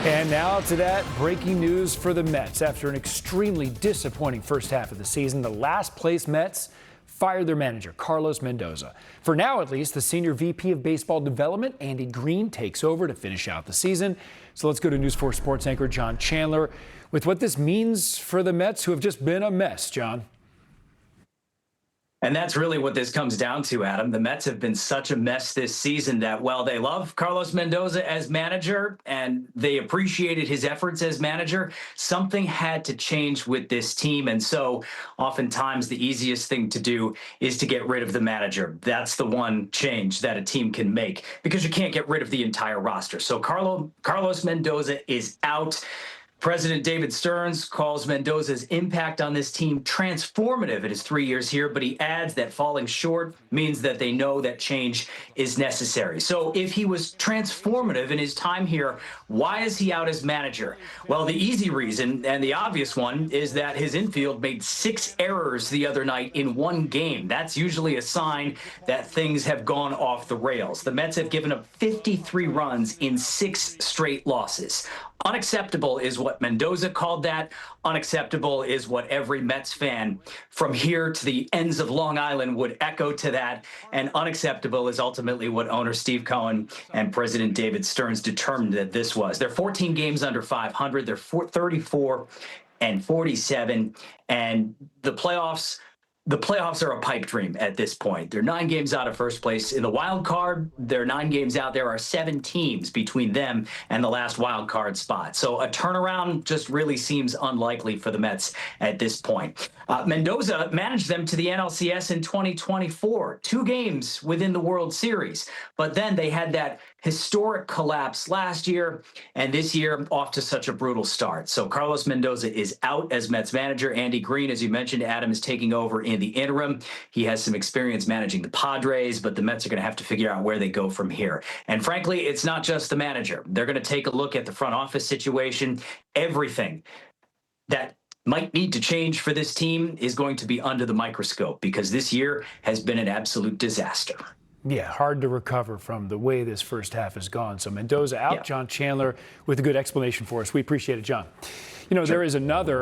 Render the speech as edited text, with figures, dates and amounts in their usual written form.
And now to that breaking news for the Mets. After an extremely disappointing first half of the season, the last place Mets fired their manager, Carlos Mendoza. For now, at least, the senior VP of baseball development, Andy Green, takes over to finish out the season. So let's go to News 4 sports anchor John Chandler with what this means for the Mets, who have just been a mess. John. And that's really what this comes down to, Adam. The Mets have been such a mess this season that while they love Carlos Mendoza as manager and they appreciated his efforts as manager, something had to change with this team. And so oftentimes the easiest thing to do is to get rid of the manager. That's the one change that a team can make because you can't get rid of the entire roster. So Carlos Mendoza is out. President David Stearns calls Mendoza's impact on this team transformative in his 3 years here, but he adds that falling short means that they know that change is necessary. So if he was transformative in his time here, why is he out as manager? Well, the easy reason and the obvious one is that his infield made 6 errors the other night in one game. That's usually a sign that things have gone off the rails. The Mets have given up 53 runs in 6 straight losses. Unacceptable is what Mendoza called that. Unacceptable is what every Mets fan from here to the ends of Long Island would echo to that. And unacceptable is ultimately what owner Steve Cohen and President David Stearns determined that this was. They're 14 games under 500. They're 34 and 47. And the playoffs are a pipe dream at this point. They're 9 games out of first place. In the wild card, they're 9 games out. There are 7 teams between them and the last wild card spot. So a turnaround just really seems unlikely for the Mets at this point. Mendoza managed them to the NLCS in 2024, 2 games within the World Series. But then they had that historic collapse last year, and this year off to such a brutal start. So Carlos Mendoza is out as Mets manager. Andy Green, as you mentioned, Adam, is taking over in the interim. He has some experience managing the Padres, but the Mets are going to have to figure out where they go from here. And frankly, it's not just the manager. They're going to take a look at the front office situation. Everything that might need to change for this team is going to be under the microscope because this year has been an absolute disaster. Yeah, hard to recover from the way this first half has gone. So Mendoza out, yeah. John Chandler with a good explanation for us. We appreciate it, John. You know, there is another